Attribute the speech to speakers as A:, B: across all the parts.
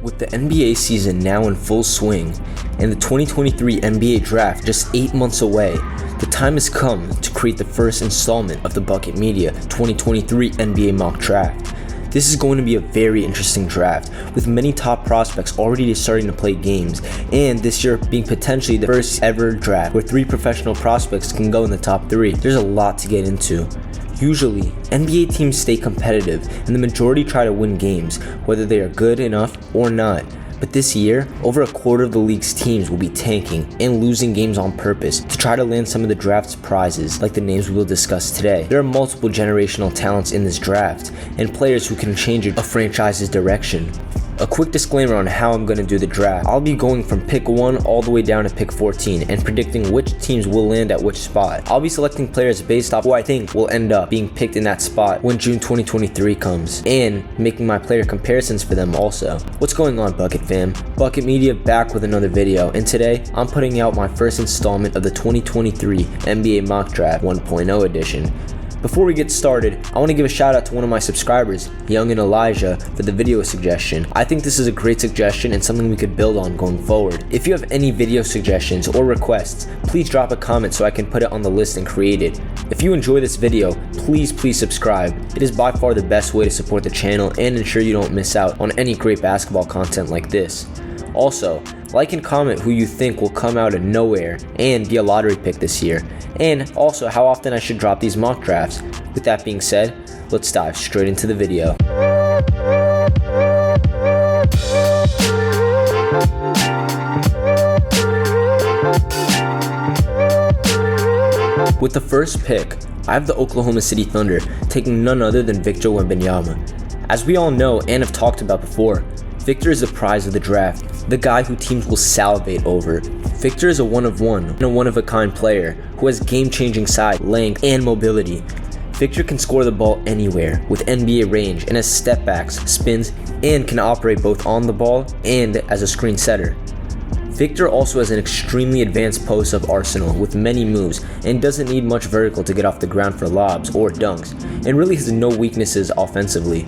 A: With the NBA season now in full swing and the 2023 NBA Draft just 8 months away, the time has come to create the first installment of the BucketMedia 2023 NBA Mock Draft. This is going to be a very interesting draft, with many top prospects already starting to play games, and this year being potentially the first ever draft where 3 professional prospects can go in the top 3. There's a lot to get into. Usually, NBA teams stay competitive and the majority try to win games, whether they are good enough or not. But this year, over a quarter of the league's teams will be tanking and losing games on purpose to try to land some of the draft's prizes, like the names we will discuss today. There are multiple generational talents in this draft, and players who can change a franchise's direction. A quick disclaimer on how I'm going to do the draft. I'll be going from pick 1 all the way down to pick 14 and predicting which teams will land at which spot. I'll be selecting players based off who I think will end up being picked in that spot when June 2023 comes, and making my player comparisons for them also. What's going on, Bucket fam? BucketMedia back with another video, and today I'm putting out my first installment of the 2023 NBA Mock Draft 1.0 edition. Before we get started, I want to give a shout out to one of my subscribers, Young and Elijah, for the video suggestion. I think this is a great suggestion and something we could build on going forward. If you have any video suggestions or requests, please drop a comment so I can put it on the list and create it. If you enjoy this video, please subscribe. It is by far the best way to support the channel and ensure you don't miss out on any great basketball content like this. Also, like and comment who you think will come out of nowhere and be a lottery pick this year, and also how often I should drop these mock drafts. With that being said, let's dive straight into the video. With the first pick, I have the Oklahoma City Thunder taking none other than Victor Wembanyama. As we all know and have talked about before, Victor is the prize of the draft, the guy who teams will salivate over. Victor is a one-of-one and a one-of-a-kind player who has game-changing size, length, and mobility. Victor can score the ball anywhere with NBA range and has step-backs, spins, and can operate both on the ball and as a screen setter. Victor also has an extremely advanced post-up arsenal with many moves and doesn't need much vertical to get off the ground for lobs or dunks, and really has no weaknesses offensively.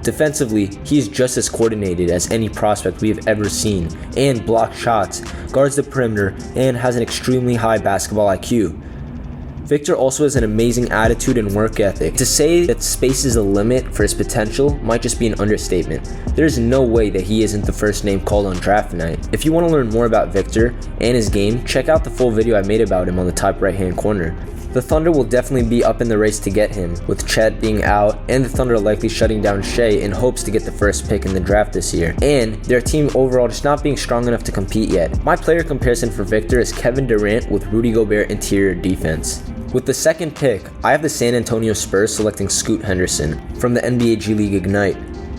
A: Defensively, he is just as coordinated as any prospect we have ever seen, and blocks shots, guards the perimeter, and has an extremely high basketball IQ. Victor also has an amazing attitude and work ethic. To say that space is a limit for his potential might just be an understatement. There is no way that he isn't the first name called on draft night. If you want to learn more about Victor and his game, check out the full video I made about him on the top right hand corner. The Thunder will definitely be up in the race to get him, with Chet being out and the Thunder likely shutting down Shea in hopes to get the first pick in the draft this year, and their team overall just not being strong enough to compete yet. My player comparison for Victor is Kevin Durant with Rudy Gobert interior defense. With the second pick, I have the San Antonio Spurs selecting Scoot Henderson from the NBA G League Ignite.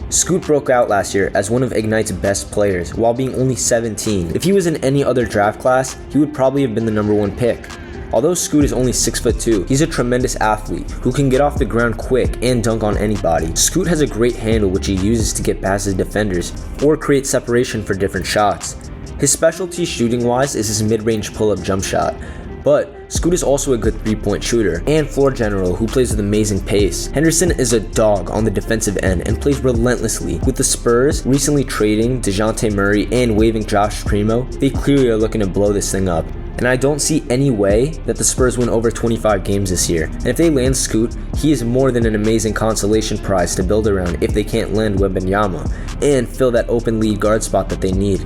A: Scoot broke out last year as one of Ignite's best players while being only 17. If he was in any other draft class, he would probably have been the number 1 pick. Although Scoot is only 6'2", he's a tremendous athlete who can get off the ground quick and dunk on anybody. Scoot has a great handle which he uses to get past his defenders or create separation for different shots. His specialty shooting-wise is his mid-range pull-up jump shot, but Scoot is also a good 3-point shooter and floor general who plays with amazing pace. Henderson is a dog on the defensive end and plays relentlessly. With the Spurs recently trading DeJounte Murray and waiving Josh Primo, they clearly are looking to blow this thing up. And I don't see any way that the Spurs win over 25 games this year. And if they land Scoot, he is more than an amazing consolation prize to build around if they can't land Wembanyama and fill that open lead guard spot that they need.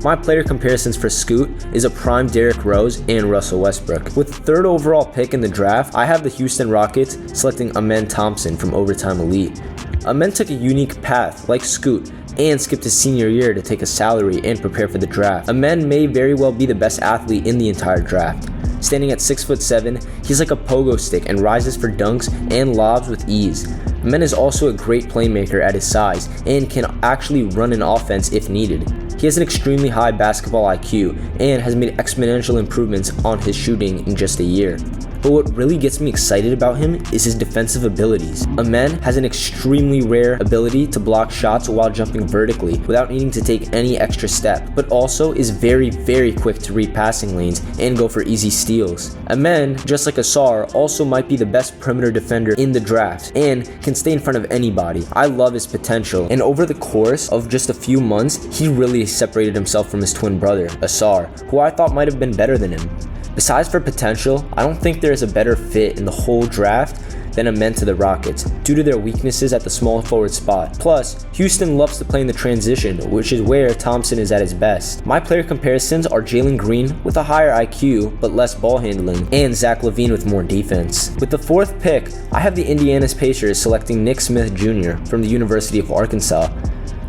A: My player comparisons for Scoot is a prime Derrick Rose and Russell Westbrook. With the 3rd overall pick in the draft, I have the Houston Rockets selecting Amen Thompson from Overtime Elite. Amen took a unique path, like Scoot, and skipped his senior year to take a salary and prepare for the draft. Amen may very well be the best athlete in the entire draft. Standing at 6'7", he's like a pogo stick and rises for dunks and lobs with ease. Amen is also a great playmaker at his size and can actually run an offense if needed. He has an extremely high basketball IQ and has made exponential improvements on his shooting in just a year. but what really gets me excited about him is his defensive abilities. Amen has an extremely rare ability to block shots while jumping vertically without needing to take any extra step, but also is very quick to read passing lanes and go for easy steals. Amen, just like Asar, also might be the best perimeter defender in the draft and can stay in front of anybody. I love his potential, and over the course of just a few months, he really separated himself from his twin brother, Asar, who I thought might have been better than him. Besides for potential, I don't think there is a better fit in the whole draft than Amen to the Rockets, due to their weaknesses at the small forward spot. Plus, Houston loves to play in the transition, which is where Thompson is at his best. My player comparisons are Jalen Green with a higher IQ but less ball handling, and Zach LaVine with more defense. With the 4th pick, I have the Indiana Pacers selecting Nick Smith Jr. from the University of Arkansas.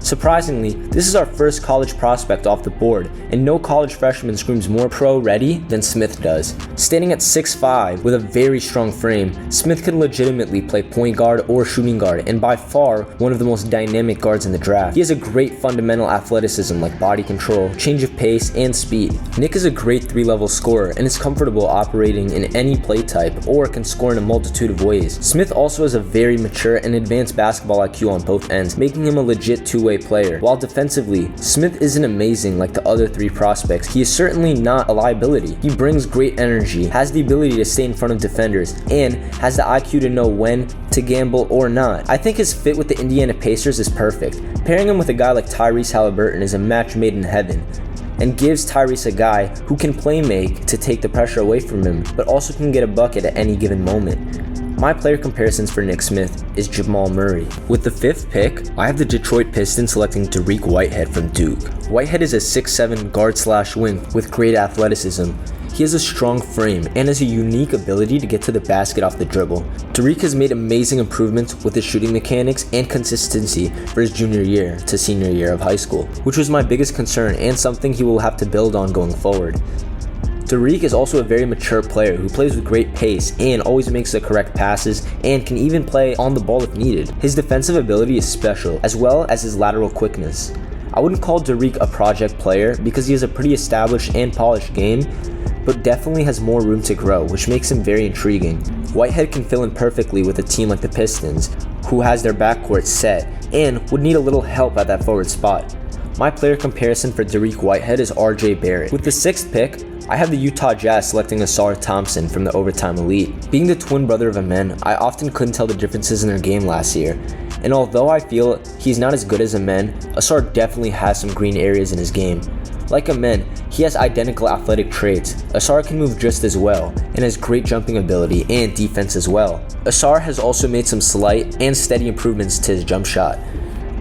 A: Surprisingly, this is our first college prospect off the board, and no college freshman screams more pro-ready than Smith does. Standing at 6'5" with a very strong frame, Smith can legitimately play point guard or shooting guard, and by far one of the most dynamic guards in the draft. He has a great fundamental athleticism like body control, change of pace, and speed. Nick is a great 3-level scorer and is comfortable operating in any play type or can score in a multitude of ways. Smith also has a very mature and advanced basketball IQ on both ends, making him a legit two-way player. While defensively, Smith isn't amazing like the other 3 prospects, he is certainly not a liability. He brings great energy, has the ability to stay in front of defenders, and has the IQ to know when to gamble or not. I think his fit with the Indiana Pacers is perfect. Pairing him with a guy like Tyrese Halliburton is a match made in heaven, and gives Tyrese a guy who can play make to take the pressure away from him, but also can get a bucket at any given moment. My player comparisons for Nick Smith is Jamal Murray. With the 5th pick, I have the Detroit Pistons selecting Dariq Whitehead from Duke. Whitehead is a 6'7" guard/wing with great athleticism. He has a strong frame and has a unique ability to get to the basket off the dribble. Dariq has made amazing improvements with his shooting mechanics and consistency for his junior year to senior year of high school, which was my biggest concern and something he will have to build on going forward. Dariq is also a very mature player who plays with great pace and always makes the correct passes and can even play on the ball if needed. His defensive ability is special, as well as his lateral quickness. I wouldn't call Dariq a project player because he has a pretty established and polished game, but definitely has more room to grow, which makes him very intriguing. Whitehead can fill in perfectly with a team like the Pistons, who has their backcourt set and would need a little help at that forward spot. My player comparison for Dariq Whitehead is RJ Barrett. With the 6th pick, I have the Utah Jazz selecting Asar Thompson from the Overtime Elite. Being the twin brother of Amen, I often couldn't tell the differences in their game last year, and although I feel he's not as good as Amen, Asar definitely has some green areas in his game. Like Amen, he has identical athletic traits. Asar can move just as well, and has great jumping ability and defense as well. Asar has also made some slight and steady improvements to his jump shot.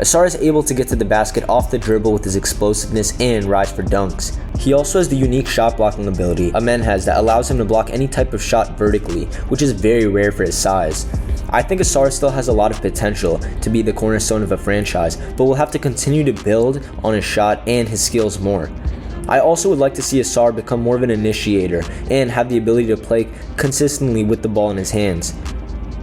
A: Asar is able to get to the basket off the dribble with his explosiveness and rise for dunks. He also has the unique shot blocking ability Amen has that allows him to block any type of shot vertically, which is very rare for his size. I think Asar still has a lot of potential to be the cornerstone of a franchise, but will have to continue to build on his shot and his skills more. I also would like to see Asar become more of an initiator and have the ability to play consistently with the ball in his hands.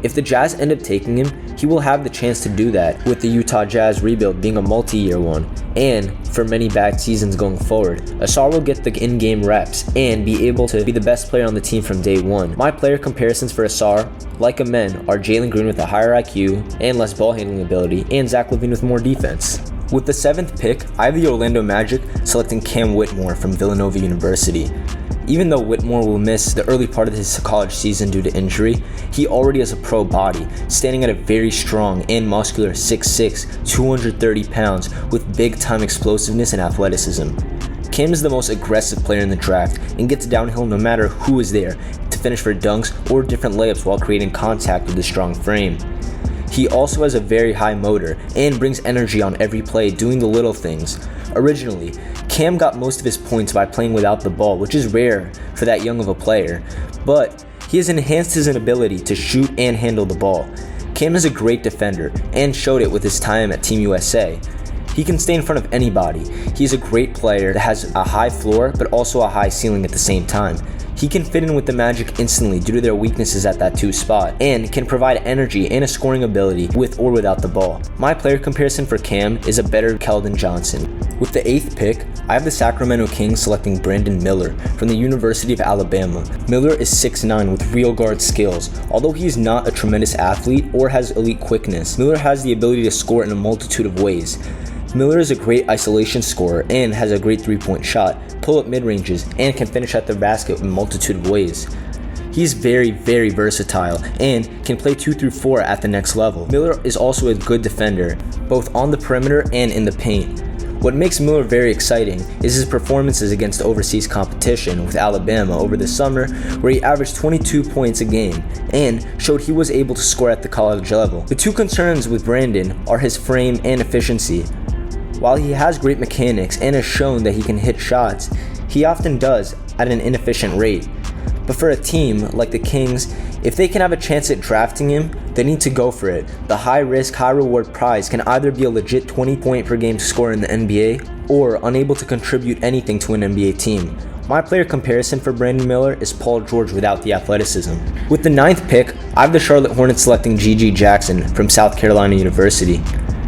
A: If the Jazz end up taking him, he will have the chance to do that, with the Utah Jazz rebuild being a multi-year one, and for many bad seasons going forward. Asar will get the in-game reps and be able to be the best player on the team from day one. My player comparisons for Asar, like Amen, are Jalen Green with a higher IQ and less ball handling ability, and Zach LaVine with more defense. With the 7th pick, I have the Orlando Magic selecting Cam Whitmore from Villanova University. Even though Whitmore will miss the early part of his college season due to injury, he already has a pro body, standing at a very strong and muscular 6'6", 230 pounds with big-time explosiveness and athleticism. Cam is the most aggressive player in the draft and gets downhill no matter who is there to finish for dunks or different layups while creating contact with a strong frame. He also has a very high motor and brings energy on every play, doing the little things. Originally, Cam got most of his points by playing without the ball, which is rare for that young of a player, but he has enhanced his ability to shoot and handle the ball. Cam is a great defender and showed it with his time at Team USA. He can stay in front of anybody. He is a great player that has a high floor but also a high ceiling at the same time. He can fit in with the Magic instantly due to their weaknesses at that 2 spot, and can provide energy and a scoring ability with or without the ball. My player comparison for Cam is a better Keldon Johnson. With the 8th pick, I have the Sacramento Kings selecting Brandon Miller from the University of Alabama. Miller is 6'9" with real guard skills. Although he is not a tremendous athlete or has elite quickness, Miller has the ability to score in a multitude of ways. Miller is a great isolation scorer and has a great 3-point shot, pull-up mid-ranges, and can finish at the basket in a multitude of ways. He's very, very versatile and can play 2 through 4 at the next level. Miller is also a good defender, both on the perimeter and in the paint. What makes Miller very exciting is his performances against overseas competition with Alabama over the summer, where he averaged 22 points a game and showed he was able to score at the college level. The 2 concerns with Brandon are his frame and efficiency. While he has great mechanics and has shown that he can hit shots, he often does at an inefficient rate. But for a team like the Kings, if they can have a chance at drafting him, they need to go for it. The high risk, high reward prize can either be a legit 20 point per game scorer in the NBA or unable to contribute anything to an NBA team. My player comparison for Brandon Miller is Paul George without the athleticism. With the 9th pick, I have the Charlotte Hornets selecting G.G. Jackson from South Carolina University.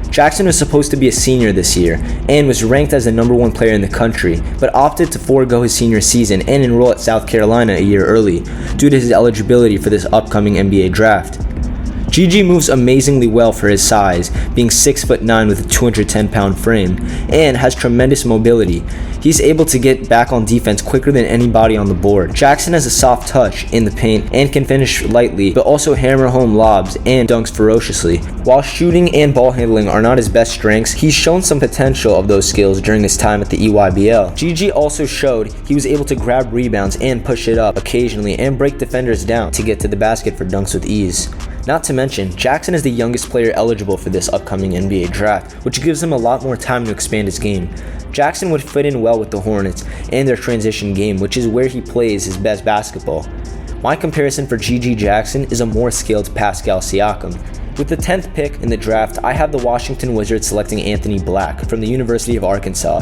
A: Jackson was supposed to be a senior this year and was ranked as the #1 player in the country, but opted to forego his senior season and enroll at South Carolina a year early due to his eligibility for this upcoming NBA draft. GG moves amazingly well for his size, being 6'9" with a 210-pound frame, and has tremendous mobility. He's able to get back on defense quicker than anybody on the board. Jackson has a soft touch in the paint and can finish lightly, but also hammer home lobs and dunks ferociously. While shooting and ball handling are not his best strengths, he's shown some potential of those skills during his time at the EYBL. GG also showed he was able to grab rebounds and push it up occasionally and break defenders down to get to the basket for dunks with ease. Not to mention, Jackson is the youngest player eligible for this upcoming NBA draft, which gives him a lot more time to expand his game. Jackson would fit in well with the Hornets and their transition game, which is where he plays his best basketball. My comparison for GG Jackson is a more skilled Pascal Siakam. With the 10th pick in the draft, I have the Washington Wizards selecting Anthony Black from the University of Arkansas.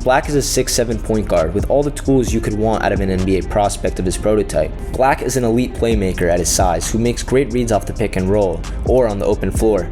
A: Black is a 6'7" point guard with all the tools you could want out of an NBA prospect of his prototype. Black is an elite playmaker at his size who makes great reads off the pick and roll or on the open floor.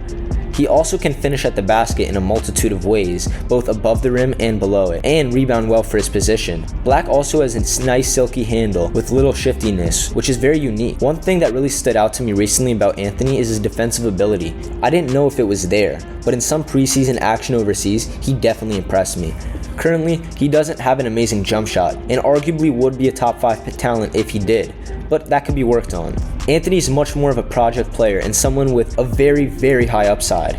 A: He also can finish at the basket in a multitude of ways, both above the rim and below it, and rebound well for his position. Black also has a nice silky handle with little shiftiness, which is very unique. One thing that really stood out to me recently about Anthony is his defensive ability. I didn't know if it was there, but in some preseason action overseas, he definitely impressed me. Currently, he doesn't have an amazing jump shot, and arguably would be a top 5 talent if he did, but that could be worked on. Anthony is much more of a project player and someone with a very, very high upside.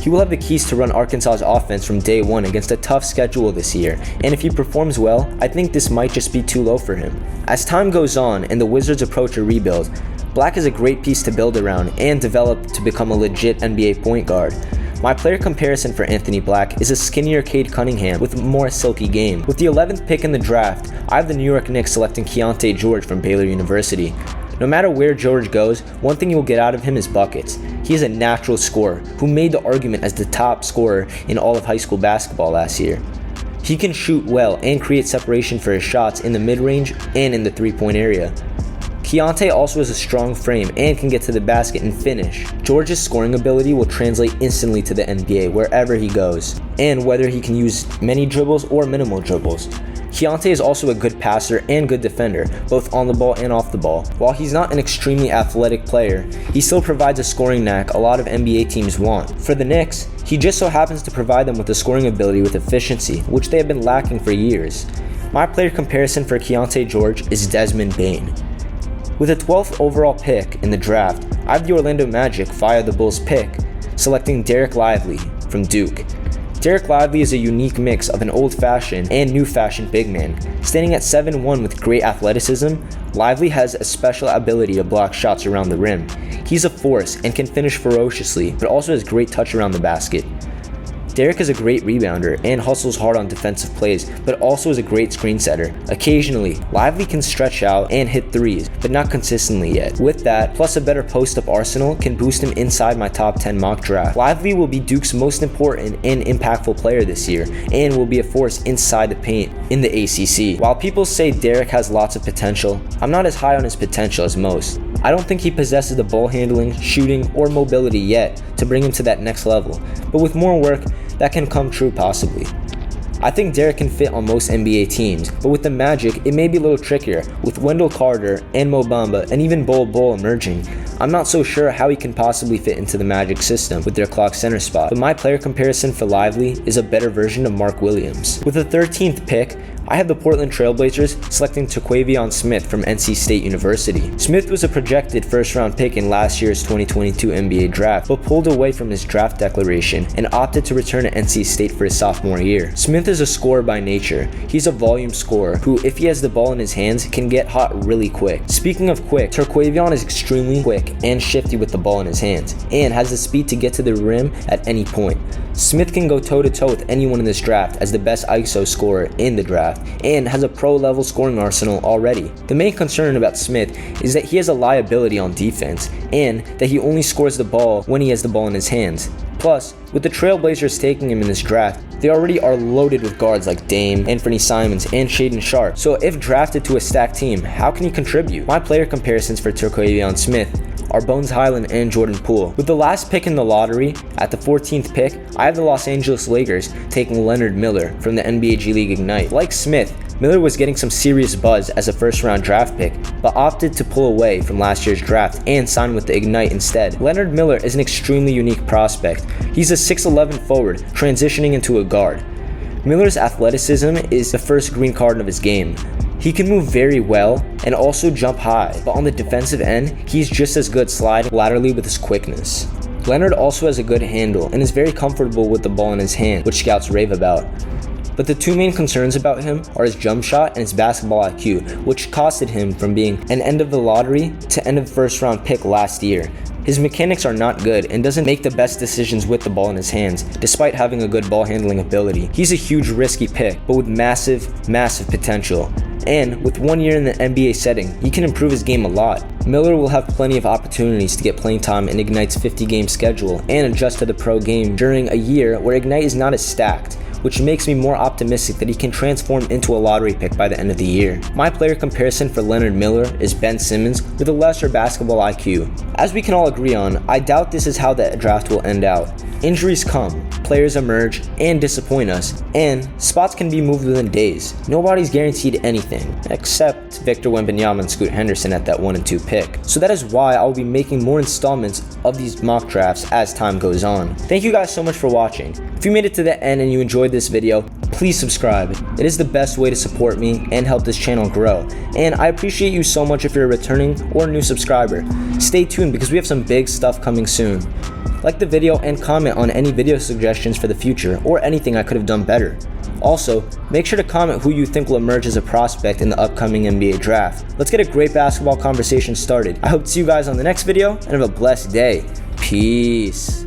A: He will have the keys to run Arkansas's offense from day one against a tough schedule this year, and if he performs well, I think this might just be too low for him. As time goes on and the Wizards approach a rebuild, Black is a great piece to build around and develop to become a legit NBA point guard. My player comparison for Anthony Black is a skinnier Cade Cunningham with a more silky game. With the 11th pick in the draft, I have the New York Knicks selecting Keontae George from Baylor University. No matter where George goes, one thing you'll get out of him is buckets. He is a natural scorer who made the argument as the top scorer in all of high school basketball last year. He can shoot well and create separation for his shots in the mid-range and in the 3-point area. Keontae also has a strong frame and can get to the basket and finish. George's scoring ability will translate instantly to the NBA wherever he goes, and whether he can use many dribbles or minimal dribbles. Keontae is also a good passer and good defender, both on the ball and off the ball. While he's not an extremely athletic player, he still provides a scoring knack a lot of NBA teams want. For the Knicks, he just so happens to provide them with a scoring ability with efficiency, which they have been lacking for years. My player comparison for Keontae George is Desmond Bane. With the 12th overall pick in the draft, I have the Orlando Magic via the Bulls pick, selecting Derek Lively from Duke. Derek Lively is a unique mix of an old-fashioned and new-fashioned big man. Standing at 7'1" with great athleticism, Lively has a special ability to block shots around the rim. He's a force and can finish ferociously, but also has great touch around the basket. Derek is a great rebounder and hustles hard on defensive plays, but also is a great screen setter. Occasionally, Lively can stretch out and hit threes, but not consistently yet. With that, plus a better post-up arsenal can boost him inside my top 10 mock draft. Lively will be Duke's most important and impactful player this year, and will be a force inside the paint in the ACC. While people say Derek has lots of potential, I'm not as high on his potential as most. I don't think he possesses the ball handling, shooting, or mobility yet to bring him to that next level, but with more work, that can come true possibly. I think Derek can fit on most NBA teams, but with the Magic, it may be a little trickier, with Wendell Carter and Mo Bamba and even Bol Bol emerging. I'm not so sure how he can possibly fit into the Magic system with their clock center spot, but my player comparison for Lively is a better version of Mark Williams. With the 13th pick, I have the Portland Trailblazers selecting Terquavion Smith from NC State University. Smith was a projected first-round pick in last year's 2022 NBA draft, but pulled away from his draft declaration and opted to return to NC State for his sophomore year. Smith is a scorer by nature. He's a volume scorer who, if he has the ball in his hands, can get hot really quick. Speaking of quick, Terquavion is extremely quick and shifty with the ball in his hands, and has the speed to get to the rim at any point. Smith can go toe-to-toe with anyone in this draft as the best ISO scorer in the draft, and has a pro-level scoring arsenal already. The main concern about Smith is that he has a liability on defense, and that he only scores the ball when he has the ball in his hands. Plus, with the Trailblazers taking him in this draft, they already are loaded with guards like Dame, Anthony Simons, and Shaedon Sharpe, so if drafted to a stacked team, how can he contribute? My player comparisons for Terquavion Smith are Bones Highland and Jordan Poole. With the last pick in the lottery, at the 14th pick, I have the Los Angeles Lakers taking Leonard Miller from the NBA G League Ignite. Like Smith, Miller was getting some serious buzz as a first-round draft pick, but opted to pull away from last year's draft and sign with the Ignite instead. Leonard Miller is an extremely unique prospect. He's a 6'11 forward, transitioning into a guard. Miller's athleticism is the first green card of his game. He can move very well and also jump high, but on the defensive end, he's just as good sliding laterally with his quickness. Leonard also has a good handle and is very comfortable with the ball in his hand, which scouts rave about. But the two main concerns about him are his jump shot and his basketball IQ, which costed him from being an end of the lottery to end of first round pick last year. His mechanics are not good and doesn't make the best decisions with the ball in his hands, despite having a good ball handling ability. He's a huge risky pick, but with massive potential. And with 1 year in the NBA setting, he can improve his game a lot. Miller will have plenty of opportunities to get playing time in Ignite's 50-game schedule and adjust to the pro game during a year where Ignite is not as stacked, which makes me more optimistic that he can transform into a lottery pick by the end of the year. My player comparison for Leonard Miller is Ben Simmons with a lesser basketball IQ. As we can all agree on, I doubt this is how the draft will end out. Injuries come, players emerge and disappoint us, and spots can be moved within days. Nobody's guaranteed anything, except Victor Wembanyama and Scoot Henderson at that 1 and 2 pick. So that is why I will be making more installments of these mock drafts as time goes on. Thank you guys so much for watching. If you made it to the end and you enjoyed this video, please subscribe. It is the best way to support me and help this channel grow. And I appreciate you so much if you're a returning or a new subscriber. Stay tuned because we have some big stuff coming soon. Like the video and comment on any video suggestions for the future or anything I could have done better. Also, make sure to comment who you think will emerge as a prospect in the upcoming NBA draft. Let's get a great basketball conversation started. I hope to see you guys on the next video and have a blessed day. Peace.